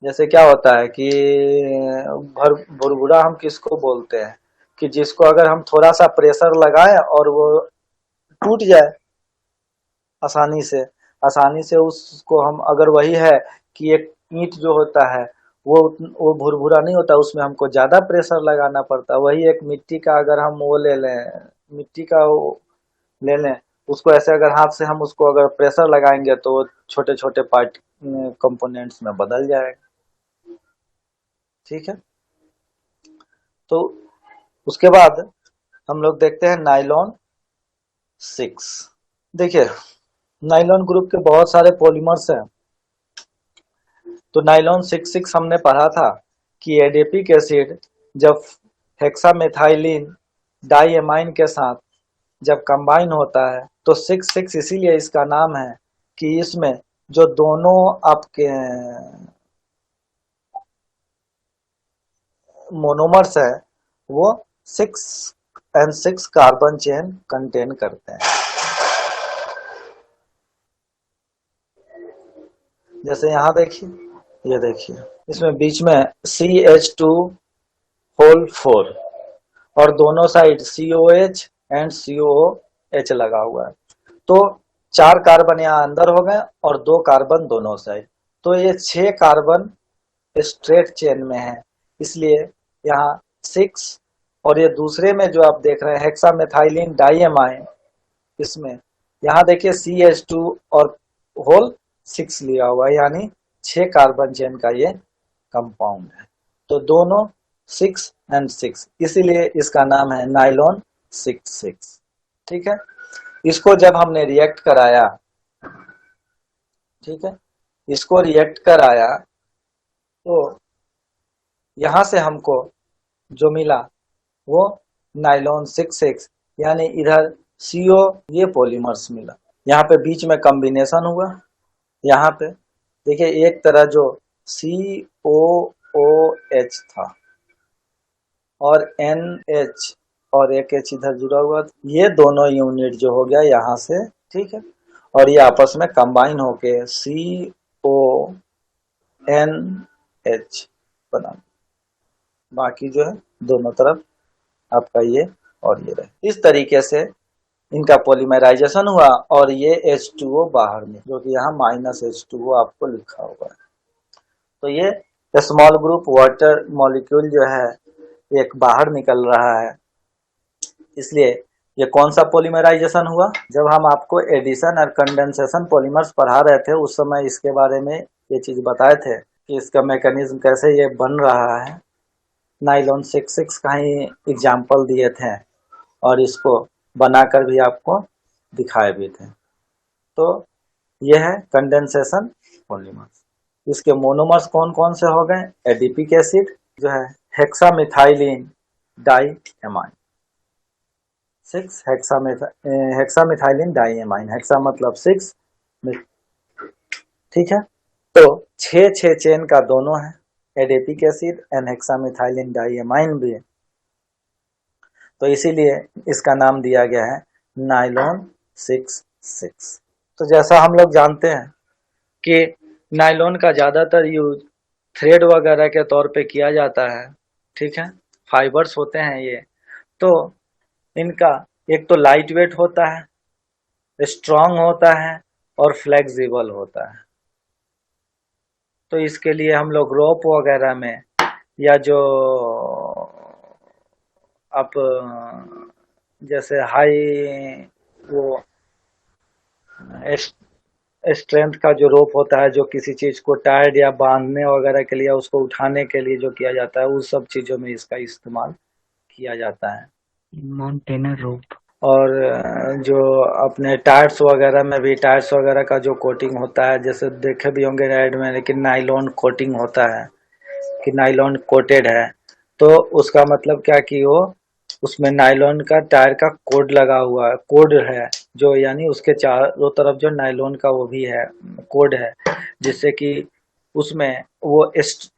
जैसे क्या होता है कि भुरभुरा हम किसको बोलते हैं, कि जिसको अगर हम थोड़ा सा प्रेशर लगाएं और वो टूट जाए आसानी से उसको हम, अगर वही है कि एक ईंट जो होता है वो भुरभुरा नहीं होता, उसमें हमको ज्यादा प्रेशर लगाना पड़ता है। वही एक मिट्टी का अगर हम वो ले लें, मिट्टी का वो ले लें, उसको ऐसे अगर हाथ से हम उसको अगर प्रेशर लगाएंगे तो वो छोटे छोटे पार्ट कंपोनेंट्स में बदल जाएगा। ठीक है, तो उसके बाद हम लोग देखते हैं नाइलॉन 6। देखिए नाइलॉन ग्रुप के बहुत सारे पॉलीमर्स हैं। तो नाइलॉन 6 हमने पढ़ा था कि एडेपिक एसिड जब हेक्सामेथाइलिन डाइएमाइन के साथ जब कंबाइन होता है तो 6 इसीलिए इसका नाम है कि इसमें जो दोनों आपके मोनोमर्स है वो 6 कार्बन चेन कंटेन करते हैं। जैसे यहाँ देखिए, ये देखिए इसमें बीच में CH2 और दोनों साइड COH एंड COOH लगा हुआ है। तो 4 कार्बन यहाँ अंदर हो गए और 2 कार्बन दोनों साइड, तो ये 6 कार्बन स्ट्रेट चेन में है, इसलिए यहाँ 6। और ये दूसरे में जो आप देख रहे हैं हेक्सामेथाइलिन डाइएमाइन, इसमें यहाँ देखिए CH2 और होल 6 लिया हुआ है, यानी 6 कार्बन चेन का ये कंपाउंड है। तो दोनों 6 एंड 6, इसीलिए इसका नाम है नाइलॉन 6। ठीक है, इसको जब हमने रिएक्ट कराया, ठीक है, इसको रिएक्ट कराया तो यहां से हमको जो मिला वो नाइलॉन 6 यानी इधर CO ये पॉलीमर्स मिला। यहाँ पे बीच में कॉम्बिनेशन हुआ, यहाँ पे देखिए एक तरह जो COOH था और NH और एक H इधर जुड़ा हुआ था, ये दोनों यूनिट जो हो गया यहाँ से, ठीक है, और ये आपस में कंबाइन होके CONH बना, बाकी जो है दोनों तरफ आपका ये और ये रहे। इस तरीके से इनका पॉलीमराइजेशन हुआ और ये H2O बाहर में, जो कि यहाँ -H2O आपको लिखा हुआ है। तो ये स्मॉल ग्रुप वाटर मॉलिक्यूल जो है एक बाहर निकल रहा है। इसलिए ये कौन सा पॉलीमराइजेशन हुआ, जब हम आपको एडिशन और कंडेंसेशन पॉलीमर्स पढ़ा रहे थे उस समय इसके बारे में ये चीज बताए थे कि इसका मैकेनिज्म कैसे ये बन रहा है। नाइलॉन 6 का ही एग्जाम्पल दिए थे और इसको बनाकर भी आपको दिखाए भी थे। तो यह है कंडेंसेशन पॉलीमर्स। इसके मोनोमर्स कौन कौन से हो गए? एडिपिक एसिड जो है hexamethylene diamine, 6 hexamethylene diamine, hexa मतलब 6, ठीक है। तो 6 चेन का दोनों है, adipic acid and hexamethylene diamine भी है, तो इसीलिए इसका नाम दिया गया है नाइलॉन 6। तो जैसा हम लोग जानते हैं कि नाइलॉन का ज़्यादातर यूज थ्रेड वगैरह के तौर पे किया जाता है, ठीक है, फाइबर्स होते हैं ये। तो इनका एक तो लाइट वेट होता है, स्ट्रॉन्ग होता है और फ्लेक्सिबल होता है। तो इसके लिए हम लोग रोप वगैरह में या जो आप जैसे हाई वो स्ट्रेंथ का जो रोप होता है, जो किसी चीज को टायर्ड या बांधने वगैरह के लिए, उसको उठाने के लिए जो किया जाता है, उस सब चीजों में इसका इस्तेमाल किया जाता है। माउंटेनर रोप। और जो अपने टायर्स वगैरह में भी, टायर्स वगैरह का जो कोटिंग होता है, जैसे देखे भी होंगे ऐड में, लेकिन नाइलॉन कोटिंग होता है कि नाइलॉन कोटेड है, तो उसका मतलब क्या कि वो उसमें नाइलॉन का टायर का कोड लगा हुआ है, कोड है जो, यानी उसके चारों तरफ जो नाइलॉन का वो भी है, कोड है, जिससे कि उसमें वो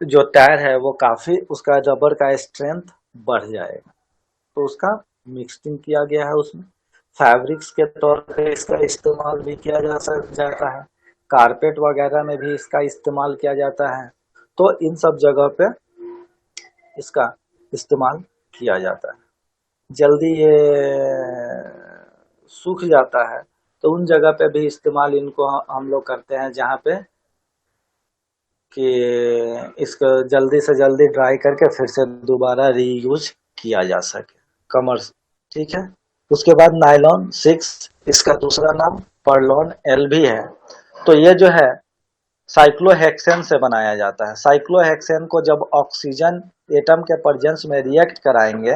जो टायर है वो काफी उसका रबर का स्ट्रेंथ बढ़ जाएगा। तो उसका मिक्सिंग किया गया है उसमें। फैब्रिक्स के तौर पे इसका इस्तेमाल भी किया जाता है, कारपेट वगैरह में भी इसका इस्तेमाल किया जाता है। तो इन सब जगह पे इसका इस्तेमाल किया जाता है। जल्दी ये सूख जाता है तो उन जगह पे भी इस्तेमाल इनको हम लोग करते हैं, जहाँ पे कि इसको जल्दी से जल्दी ड्राई करके फिर से दोबारा रीयूज किया जा सके, कमर्स, ठीक है। उसके बाद नायलॉन 6, इसका दूसरा नाम पर्लॉन एल भी है। तो ये जो है साइक्लोहेक्सेन से बनाया जाता है। साइक्लोहेक्सेन को जब ऑक्सीजन एटम के प्रेजेंस में रिएक्ट कराएंगे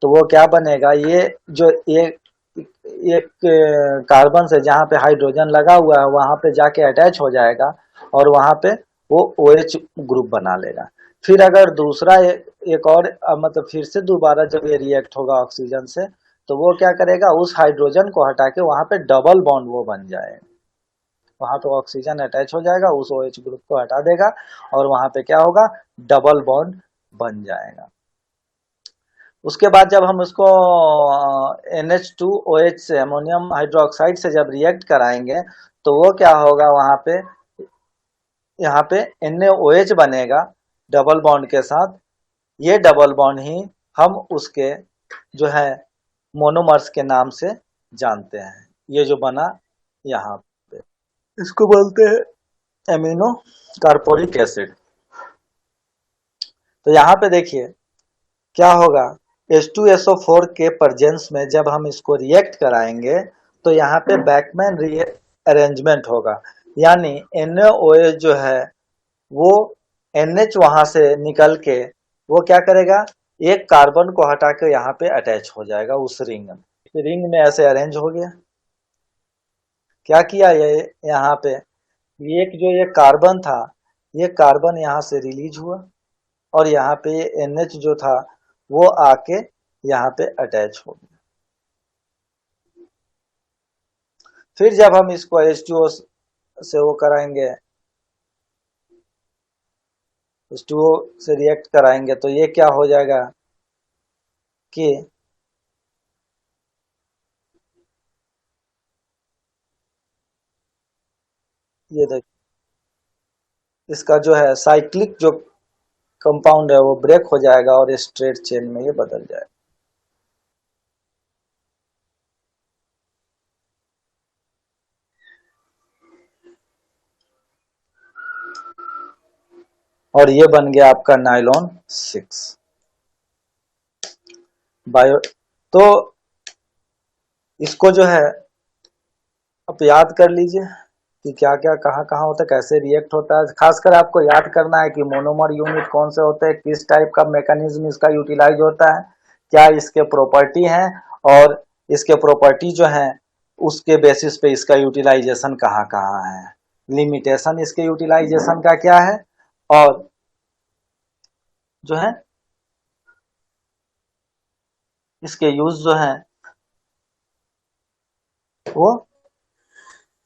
तो वो क्या बनेगा, ये जो एक एक कार्बन से जहाँ पे हाइड्रोजन लगा हुआ है वहां पे जाके अटैच हो जाएगा और वहां पे वो OH ग्रुप बना लेगा। फिर अगर दूसरा एक और मतलब फिर से दोबारा जब ये रिएक्ट होगा ऑक्सीजन से, तो वो क्या करेगा, उस हाइड्रोजन को हटा के वहां पे डबल बॉन्ड वो बन जाएगा। वहां पे ऑक्सीजन अटैच हो जाएगा, उस OH ग्रुप को हटा देगा और वहां पे क्या होगा, डबल बॉन्ड बन जाएगा। उसके बाद जब हम उसको NH2OH से, अमोनियम हाइड्रोक्साइड से जब रिएक्ट कराएंगे तो वो क्या होगा, वहां पे यहाँ पे NaOH बनेगा डबल बॉन्ड के साथ। ये डबल बॉन्ड ही हम उसके जो है मोनोमर्स के नाम से जानते हैं। ये जो बना यहाँ पे, इसको बोलते हैं एमिनो कार्बोनिक एसिड। तो यहाँ पे देखिए क्या होगा, H2SO4 के प्रेजेंस में जब हम इसको रिएक्ट कराएंगे तो यहाँ पे बैकमैन अरेंजमेंट होगा, यानी NaOH जो है वो NH वहां से निकल के वो क्या करेगा, एक कार्बन को हटा के यहाँ पे अटैच हो जाएगा उस रिंग में ऐसे अरेंज हो गया। क्या किया ये यहाँ पे, एक जो ये कार्बन था, ये कार्बन यहाँ से रिलीज हुआ और यहाँ पे NH जो था वो आके यहाँ पे अटैच हो गया। फिर जब हम इसको H2O से वो कराएंगे, H2O से रिएक्ट कराएंगे तो ये क्या हो जाएगा कि ये देख, इसका जो है साइक्लिक जो कंपाउंड है वो ब्रेक हो जाएगा और स्ट्रेट चेन में ये बदल जाएगा। और ये बन गया आपका नायलॉन 6 बायो। तो इसको जो है आप याद कर लीजिए, कि क्या क्या कहाँ कहाँ होता है, कैसे रिएक्ट होता है। खासकर आपको याद करना है कि मोनोमर यूनिट कौन से होते हैं, किस टाइप का मैकेनिज्म इसका यूटिलाइज होता है, क्या इसके प्रॉपर्टी हैं, और इसके प्रॉपर्टी जो है उसके बेसिस पे इसका यूटिलाइजेशन कहाँ कहाँ है, लिमिटेशन इसके यूटिलाइजेशन का क्या है, और जो है इसके यूज जो है वो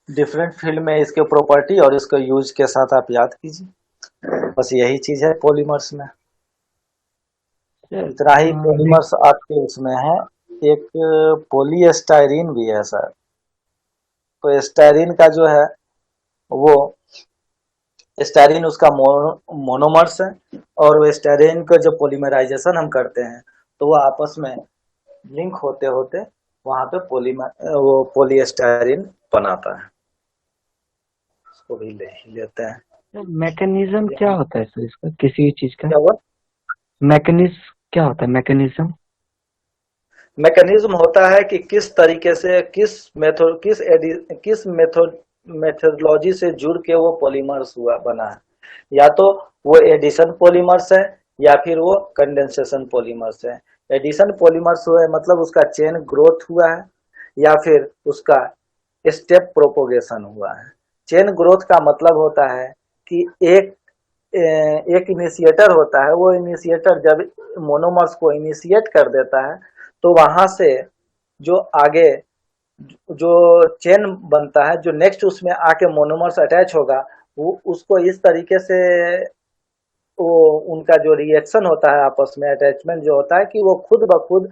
डिफरेंट फील्ड में इसके प्रॉपर्टी और इसके यूज के साथ आप याद कीजिए। बस यही चीज है पॉलीमर्स में, इतना ही पॉलीमर्स आपके उसमें है। एक पॉलीस्टाइरीन भी है सर। तो स्टाइरीन का जो है वो स्टाइरीन उसका मोनोमर्स है, और वो स्टाइरीन का जब पॉलीमराइजेशन हम करते हैं तो वो आपस में लिंक होते होते वहां पे पॉलीमर वो पॉलीस्टाइरीन बनाता है। इसको भी ले ही लेते हैं। मैकेनिज्म क्या होता है सर इसका, किसी चीज का क्या हुआ? मैकेनिज्म क्या होता है? मैकेनिज्म मैकेनिज्म होता है कि किस तरीके से किस मेथोडोलॉजी से जुड़ के वो पॉलीमर्स हुआ बना है। या तो वो एडिशन पॉलीमर्स है या फिर वो कंडेंसेशन पॉलीमर्स है। एडिशन पॉलीमर्स हुआ है मतलब उसका चेन ग्रोथ हुआ है, या फिर उसका स्टेप प्रोपोगेशन हुआ है। चेन ग्रोथ का मतलब होता है कि एक इनिशिएटर होता है, वो इनिशिएटर जब मोनोमर्स को इनिशिएट कर देता है तो वहां से जो आगे जो चेन बनता है, जो नेक्स्ट उसमें आके मोनोमर्स अटैच होगा, वो उसको इस तरीके से वो उनका जो रिएक्शन होता है आपस में, अटैचमेंट जो होता है, कि वो खुद ब खुद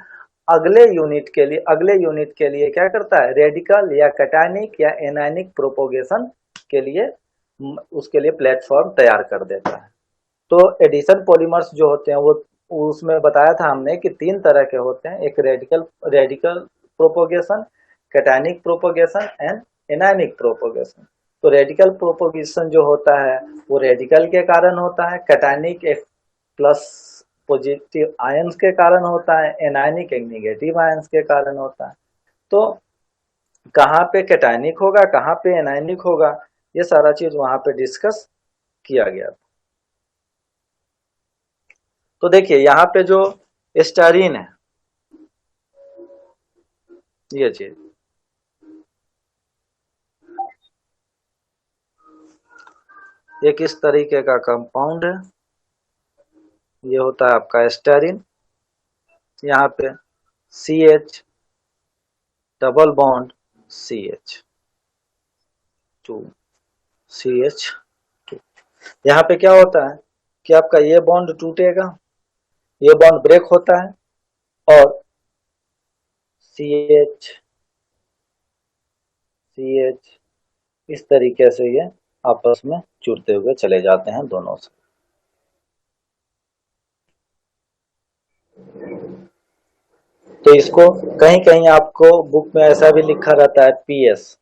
अगले यूनिट के लिए क्या करता है, रेडिकल या कैटायनिक या एनायनिक प्रोपोगेशन के लिए उसके लिए प्लेटफॉर्म तैयार कर देता है। तो एडिशन पॉलीमर्स जो होते हैं वो उसमें बताया था हमने कि 3 तरह के होते हैं। एक radical propagation, cationic propagation and anionic propagation. तो रेडिकल प्रोपोगेशन जो होता है वो रेडिकल के कारण होता है, कैटायनिक एक प्लस पॉजिटिव आयंस के कारण होता है, एनायनिक एक निगेटिव आयंस के कारण होता है। तो कहाँ पे कैटायनिक होगा, कहाँ पे एनायनिक होगा, ये सारा चीज वहां पे डिस्कस किया गया। तो देखिए यहाँ पे जो स्टारीन है, ये चीज ये किस तरीके का कंपाउंड है, ये होता है आपका स्टारीन। यहाँ पे CH double bond CH2 CH2। यहाँ पे क्या होता है कि आपका ये बॉन्ड टूटेगा, ये बॉन्ड ब्रेक होता है, और CH इस तरीके से ये आपस में जुड़ते हुए चले जाते हैं दोनों से। तो इसको कहीं कहीं आपको बुक में ऐसा भी लिखा रहता है पीएस,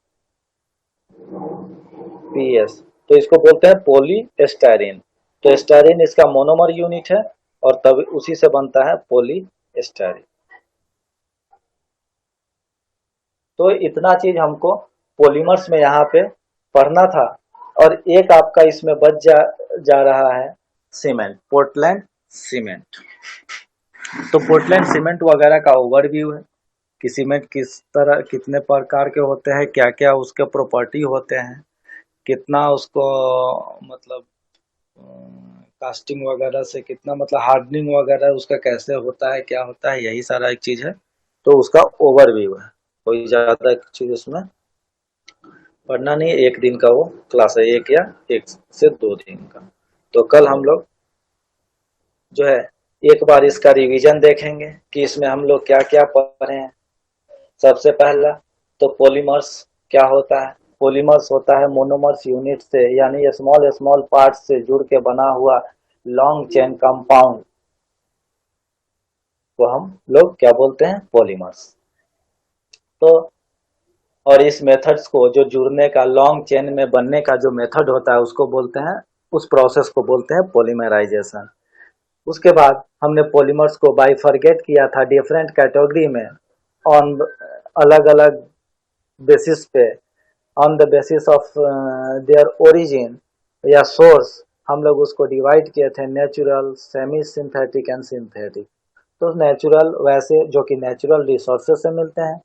तो इसको बोलते हैं पॉलीस्टाइरीन। तो स्टाइरीन इसका मोनोमर यूनिट है और तब उसी से बनता है पॉलीस्टाइरीन। तो इतना चीज हमको पॉलीमर्स में यहाँ पे पढ़ना था। और एक आपका इसमें बच जा रहा है सीमेंट, पोर्टलैंड सीमेंट। तो पोर्टलैंड सीमेंट वगैरह का ओवरव्यू है कि सीमेंट किस तरह कितने प्रकार के होते हैं, क्या क्या उसके प्रॉपर्टी होते हैं, कितना उसको मतलब कास्टिंग वगैरह से कितना मतलब हार्डनिंग वगैरह उसका कैसे होता है, क्या होता है, यही सारा एक चीज है। तो उसका ओवरव्यू है, कोई ज्यादा चीज उसमें पढ़ना नहीं, एक दिन का वो क्लास है, एक या 1 से 2 दिन का। तो कल हम लोग जो है एक बार इसका रिवीजन देखेंगे कि इसमें हम लोग क्या क्या पढ़े हैं। सबसे पहला तो पॉलीमर्स क्या होता है। पॉलीमर्स होता है मोनोमर्स यूनिट से यानी स्मॉल स्मॉल पार्ट्स से जुड़ के बना हुआ लॉन्ग चेन कंपाउंड को हम लोग क्या बोलते हैं, पॉलीमर्स। तो और इस मेथड्स को जो जुड़ने का लॉन्ग चेन में बनने का जो मेथड होता है उसको बोलते हैं, उस प्रोसेस को बोलते हैं पॉलीमराइजेशन। उसके बाद हमने पॉलीमर्स को बाइफरगेट किया था डिफरेंट कैटेगरी में, ऑन अलग अलग बेसिस पे on the basis of their origin या सोर्स हम लोग उसको डिवाइड किए थे natural, semi synthetic and synthetic. तो नेचुरल वैसे जो कि नेचुरल रिसोर्सेज से मिलते हैं,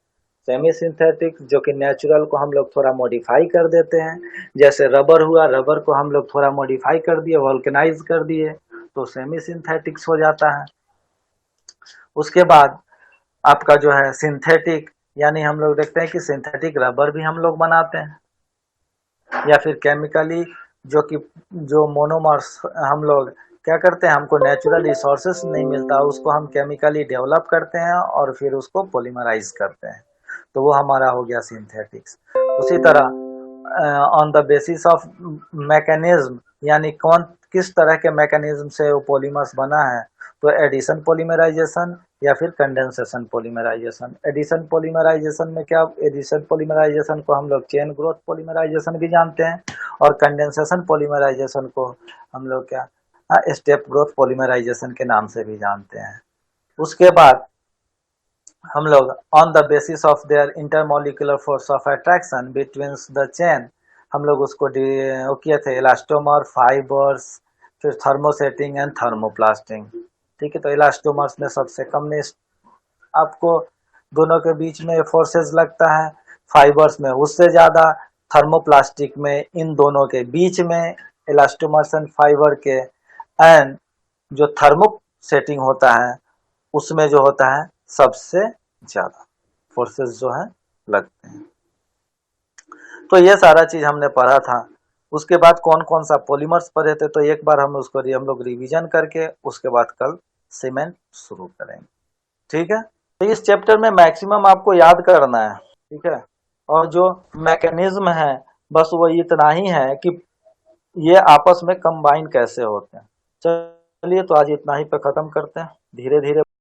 सेमी सिंथेटिक जो कि नेचुरल को हम लोग थोड़ा मॉडिफाई कर देते हैं, जैसे रबर हुआ, रबर को हम लोग थोड़ा मॉडिफाई कर दिए, वल्केनाइज कर दिए तो सेमी सिंथेटिक्स हो जाता है। उसके बाद आपका जो है सिंथेटिक, यानी हम लोग देखते हैं कि सिंथेटिक रबर भी हम लोग बनाते हैं, या फिर केमिकली जो कि जो मोनोमर्स हम लोग क्या करते हैं, हमको नेचुरल रिसोर्सेस नहीं मिलता, उसको हम केमिकली डेवलप करते हैं और फिर उसको पॉलीमराइज करते हैं, तो वो हमारा हो गया सिंथेटिक्स। उसी तरह on the basis of mechanism, यानी कौन किस तरह के मैकेनिज्म से वो पॉलीमर्स बना है, तो एडिशन पॉलीमराइजेशन या फिर कंडेंसेशन पॉलीमराइजेशन। एडिशन पॉलीमराइजेशन में क्या, एडिशन पॉलीमराइजेशन को हम लोग चेन ग्रोथ पॉलीमराइजेशन भी जानते हैं, और कंडेंसेशन पॉलीमराइजेशन को हम लोग क्या स्टेप ग्रोथ पॉलीमराइजेशन के नाम से भी जानते हैं। उसके बाद हम लोग on the basis of their intermolecular force of attraction between the chain हम लोग उसको वो किए थे इलास्टोमर, फाइबर्स, फिर थर्मोसेटिंग एंड थर्मोप्लास्टिंग। ठीक है, तो इलास्टोमर्स में सबसे कम ने आपको दोनों के बीच में फोर्सेस लगता है, फाइबर्स में उससे ज़्यादा, थर्मोप्लास्टिक में इन दोनों के बीच में इलास्टोमर्स एंड फाइबर के, एंड जो थर्मो सेटिंग होता है उसमें जो होता है सबसे ज़्यादा फोर्सेस जो है लगते हैं। तो ये सारा चीज़ हमने पढ़ा था। उसके बाद कौन कौन सा पॉलीमर्स पढ़े थे, तो एक बार हम उसको हम लोग रिवीजन करके उसके बाद कल सीमेंट शुरू करेंगे। ठीक है, तो इस चैप्टर में मैक्सिमम आपको याद करना है। ठीक है, और जो मैकेनिज्म है बस वो इतना ही है कि ये आपस में कंबाइन कैसे होते हैं। चलिए, तो आज इतना ही पे ख़त्म करते हैं। धीरे धीरे